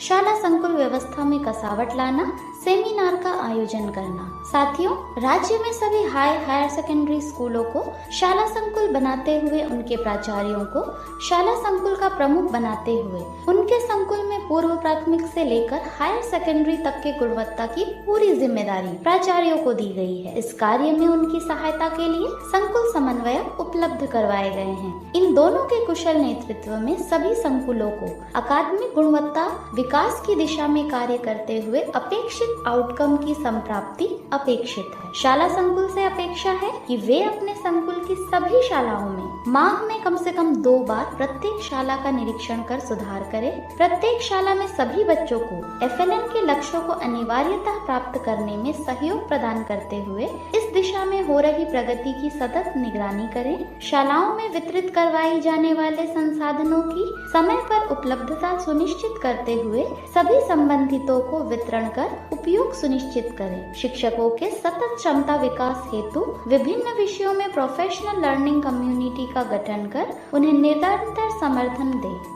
शाला संकुल व्यवस्था में कसावट लाना, सेमिनार का आयोजन करना। साथियों, राज्य में सभी हायर सेकेंडरी स्कूलों को शाला संकुल बनाते हुए उनके प्राचार्यों को शाला संकुल का प्रमुख बनाते हुए उनके संकुल में पूर्व प्राथमिक से लेकर हायर सेकेंडरी तक के गुणवत्ता की पूरी जिम्मेदारी प्राचार्यों को दी गई है। इस कार्य में उनकी सहायता के लिए संकुल समन्वयक उपलब्ध करवाए गए हैं। इन दोनों के कुशल नेतृत्व में सभी संकुलों को अकादमिक गुणवत्ता विकास की दिशा में कार्य करते हुए अपेक्षित आउटकम की संप्राप्ति अपेक्षित है। शाला संकुल से अपेक्षा है कि वे अपने संकुल की सभी शालाओं में माह में कम से कम 2 बार प्रत्येक शाला का निरीक्षण कर सुधार करें। प्रत्येक शाला में सभी बच्चों को FLN के लक्ष्यों को अनिवार्यतः प्राप्त करने में सहयोग प्रदान करते हुए इस दिशा में हो रही प्रगति की सतत निगरानी करें। शालाओं में वितरित करवाई जाने वाले संसाधनों की समय पर उपलब्धता सुनिश्चित करते हुए सभी संबंधितों को वितरण कर उपयोग सुनिश्चित करें। शिक्षकों के सतत क्षमता विकास हेतु विभिन्न विषयों में प्रोफेशनल लर्निंग कम्युनिटी का गठन कर उन्हें निरंतर समर्थन दें।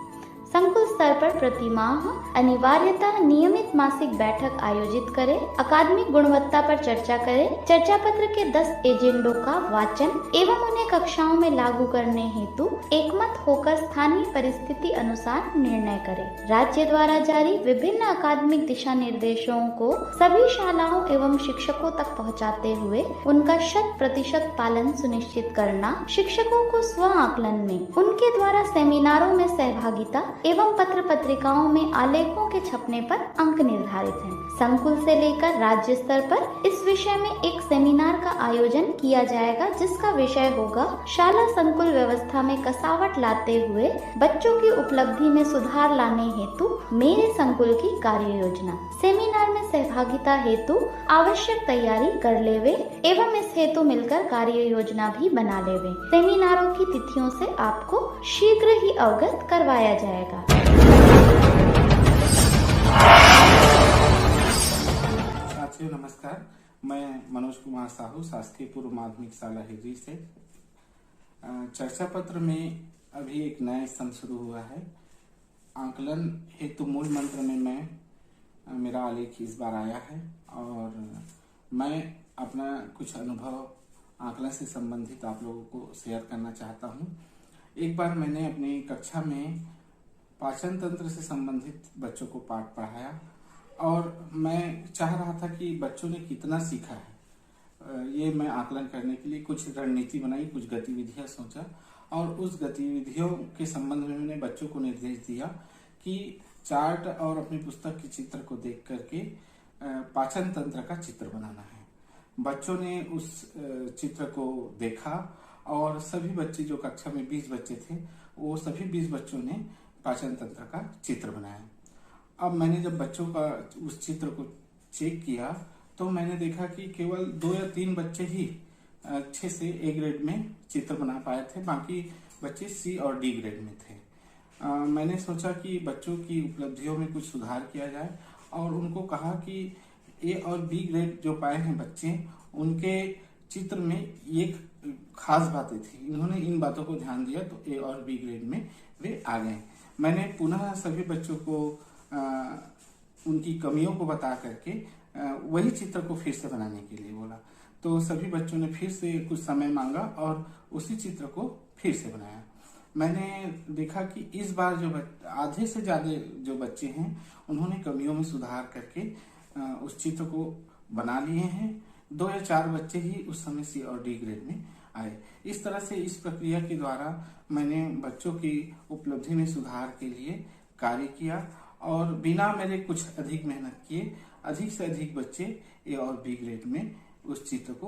संकुल स्तर पर प्रति माह अनिवार्यतः नियमित मासिक बैठक आयोजित करें। अकादमिक गुणवत्ता पर चर्चा करें। चर्चा पत्र के 10 एजेंडों का वाचन एवं उन्हें कक्षाओं में लागू करने हेतु एकमत होकर स्थानीय परिस्थिति अनुसार निर्णय करें। राज्य द्वारा जारी विभिन्न अकादमिक दिशा निर्देशों को सभी शालाओं एवं शिक्षकों तक पहुंचाते हुए उनका 100% पालन सुनिश्चित करना। शिक्षकों को स्व आकलन में उनके द्वारा सेमिनारों में सहभागिता एवं पत्र पत्रिकाओं में आलेखों के छपने पर अंक निर्धारित हैं। संकुल से लेकर राज्य स्तर पर इस विषय में एक सेमिनार का आयोजन किया जाएगा, जिसका विषय होगा शाला संकुल व्यवस्था में कसावट लाते हुए बच्चों की उपलब्धि में सुधार लाने हेतु मेरे संकुल की कार्य योजना। सेमिनार में सहभागिता हेतु आवश्यक तैयारी कर लेवे एवं इस हेतु मिलकर कार्य योजना भी बना लेवे। सेमिनारों की तिथियों से आपको शीघ्र ही अवगत करवाया जाएगा। साथियों नमस्कार, मैं मनोज कुमार साहू शासकीय पूर्व माध्यमिक शाला हिजरी से। चर्चा पत्र में अभी एक नया स्तंभ शुरू हुआ है। आकलन हेतु मूल मंत्र में मेरा आलेख इस बार आया है और मैं अपना कुछ अनुभव आकलन से संबंधित आप लोगों को शेयर करना चाहता हूं। एक बार मैंने अपनी कक्षा में पाचन तंत्र से संबंधित बच्चों को पाठ पढ़ाया और मैं चाह रहा था कि बच्चों ने कितना सीखा है। ये मैं आकलन करने के लिए कुछ रणनीति बनाई, कुछ गतिविधियां सोचा और उस गतिविधियों के संबंध में मैंने बच्चों को निर्देश दिया कि चार्ट और अपनी पुस्तक के चित्र को देख करके पाचन तंत्र का चित्र बनाना है। बच्चों ने उस चित्र को देखा और सभी बच्चे, जो कक्षा में 20 बच्चे थे, वो सभी 20 बच्चों ने पाचन तंत्र का चित्र बनाया। अब मैंने जब बच्चों का उस चित्र को चेक किया तो मैंने देखा कि केवल 2 या 3 बच्चे ही अच्छे से A ग्रेड में चित्र बना पाए थे, बाकी बच्चे C और D ग्रेड में थे। मैंने सोचा कि बच्चों की उपलब्धियों में कुछ सुधार किया जाए और उनको कहा कि A और B ग्रेड जो पाए हैं बच्चे, उनके चित्र में एक खास बातें थी। इन्होंने इन बातों को ध्यान दिया तो A और B ग्रेड में वे आ गए। मैंने पुनः सभी बच्चों को उनकी कमियों को बता करके वही चित्र को फिर से बनाने के लिए बोला। तो सभी बच्चों ने फिर से कुछ समय मांगा और उसी चित्र को फिर से बनाया। मैंने देखा कि इस बार जो आधे से ज्यादा जो बच्चे हैं उन्होंने कमियों में सुधार करके उस चित्र को बना लिए हैं। 2 या 4 बच्चे ही उस समय C और D ग्रेड में आए। इस तरह से इस प्रक्रिया के द्वारा मैंने बच्चों की उपलब्धि में सुधार के लिए कार्य किया और बिना मेरे कुछ अधिक मेहनत किए अधिक से अधिक बच्चे A और B ग्रेड में उस चित्र को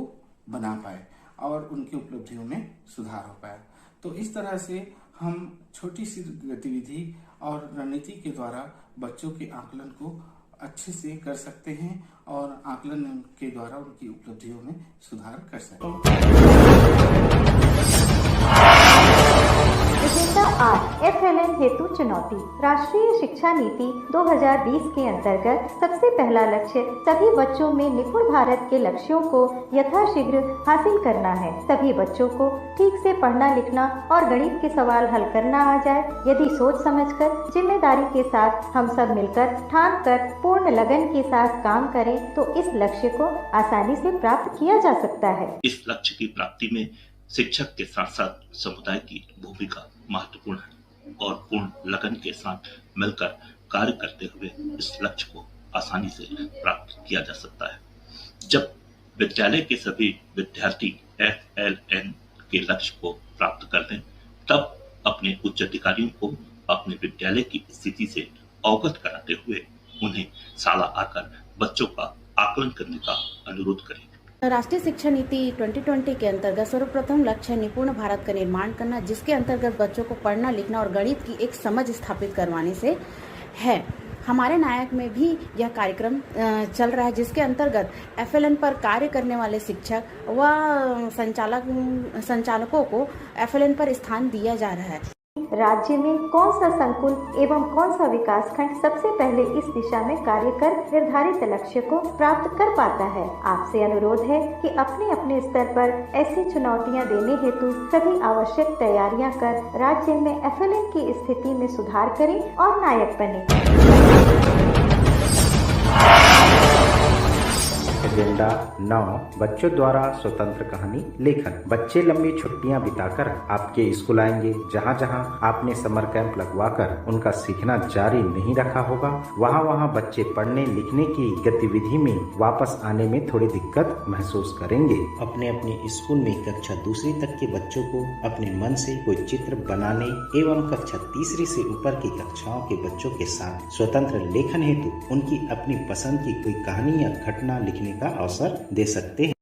बना पाए और उनकी उपलब्धियों में सुधार हो पाया। तो इस तरह से हम छोटी सी गतिविधि और रणनीति के द्वारा बच्चों के आकलन को अच्छे से कर सकते हैं और आकलन के द्वारा उनकी उपलब्धियों में सुधार कर सकते हैं। एजेंडा 8 FLN हेतु चुनौती। राष्ट्रीय शिक्षा नीति 2020 के अंतर्गत सबसे पहला लक्ष्य सभी बच्चों में निपुण भारत के लक्ष्यों को यथाशीघ्र हासिल करना है। सभी बच्चों को ठीक से पढ़ना लिखना और गणित के सवाल हल करना आ जाए। यदि सोच समझकर जिम्मेदारी के साथ हम सब मिलकर ठान कर पूर्ण लगन के साथ काम करें तो इस लक्ष्य को आसानी से प्राप्त किया जा सकता है। इस लक्ष्य की प्राप्ति में शिक्षक के साथ साथ समुदाय की भूमिका महत्वपूर्ण है और पूर्ण लगन के साथ मिलकर कार्य करते हुए इस लक्ष्य को आसानी से प्राप्त किया जा सकता है। जब विद्यालय के सभी विद्यार्थी FLN के लक्ष्य को प्राप्त कर लें, तब अपने उच्च अधिकारियों को अपने विद्यालय की स्थिति से अवगत कराते हुए उन्हें शाला आकर बच्चों का आकलन करने का अनुरोध करें। राष्ट्रीय शिक्षा नीति 2020 के अंतर्गत सर्वप्रथम लक्ष्य निपुण भारत का निर्माण करना, जिसके अंतर्गत बच्चों को पढ़ना लिखना और गणित की एक समझ स्थापित करवाने से है। हमारे नायक में भी यह कार्यक्रम चल रहा है, जिसके अंतर्गत FLN पर कार्य करने वाले शिक्षक व संचालकों को FLN पर स्थान दिया जा रहा है। राज्य में कौन सा संकुल एवं कौन सा विकास खंड सबसे पहले इस दिशा में कार्य कर निर्धारित लक्ष्य को प्राप्त कर पाता है। आपसे अनुरोध है कि अपने अपने स्तर पर ऐसी चुनौतियां देने हेतु सभी आवश्यक तैयारियां कर राज्य में FLN की स्थिति में सुधार करें और नायक बने। एजेंडा 9 बच्चों द्वारा स्वतंत्र कहानी लेखन। बच्चे लंबी छुट्टियां बिताकर आपके स्कूल आएंगे। जहां जहां आपने समर कैंप लगवाकर उनका सीखना जारी नहीं रखा होगा, वहां बच्चे पढ़ने लिखने की गतिविधि में वापस आने में थोड़ी दिक्कत महसूस करेंगे। अपने अपने स्कूल में कक्षा 2 तक के बच्चों को अपने मन से कोई चित्र बनाने एवं कक्षा 3 से ऊपर की कक्षाओं के बच्चों के साथ स्वतंत्र लेखन हेतु उनकी अपनी पसंद की कोई कहानी या घटना लिखने का अवसर दे सकते हैं।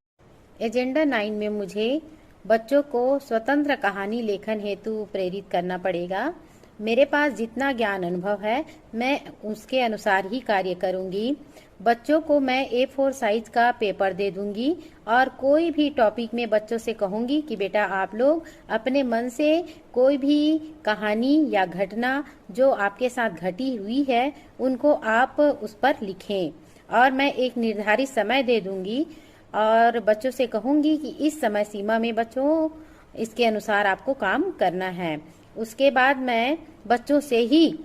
एजेंडा 9 में मुझे बच्चों को स्वतंत्र कहानी लेखन हेतु प्रेरित करना पड़ेगा। मेरे पास जितना ज्ञान अनुभव है मैं उसके अनुसार ही कार्य करूंगी। बच्चों को मैं A4 साइज का पेपर दे दूंगी और कोई भी टॉपिक में बच्चों से कहूंगी कि बेटा आप लोग अपने मन से कोई भी कहानी या घटना जो आपके साथ घटी हुई है उनको आप उस पर लिखें और मैं एक निर्धारित समय दे दूंगी और बच्चों से कहूंगी कि इस समय सीमा में बच्चों इसके अनुसार आपको काम करना है। उसके बाद मैं बच्चों से ही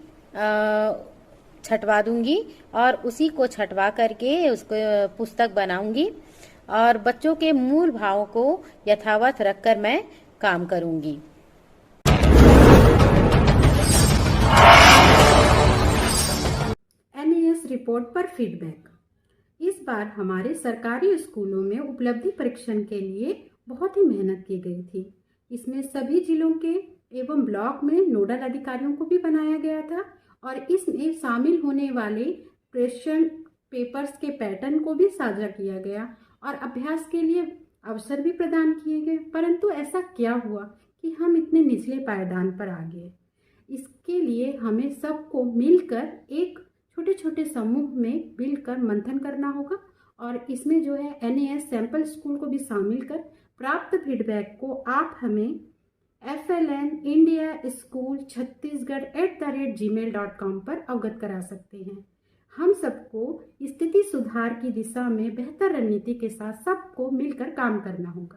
छटवा दूंगी और उसी को छटवा करके उसको पुस्तक बनाऊंगी और बच्चों के मूल भावों को यथावत रखकर मैं काम करूंगी। NAS रिपोर्ट पर फीडबैक। इस बार हमारे सरकारी स्कूलों में उपलब्धि परीक्षण के लिए बहुत ही मेहनत की गई थी। इसमें सभी जिलों के एवं ब्लॉक में नोडल अधिकारियों को भी बनाया गया था और इसमें शामिल होने वाले क्वेश्चन पेपर्स के पैटर्न को भी साझा किया गया और अभ्यास के लिए अवसर भी प्रदान किए गए। परंतु ऐसा क्या हुआ कि हम इतने निचले पायदान पर आ गए? इसके लिए हमें सबको मिलकर एक छोटे छोटे समूह में मिलकर मंथन करना होगा और इसमें जो है NAS सैंपल स्कूल को भी शामिल कर प्राप्त फीडबैक को आप हमें FLN India School Chhattisgarh@gmail.com पर अवगत करा सकते हैं। हम सबको स्थिति सुधार की दिशा में बेहतर रणनीति के साथ सबको मिलकर काम करना होगा।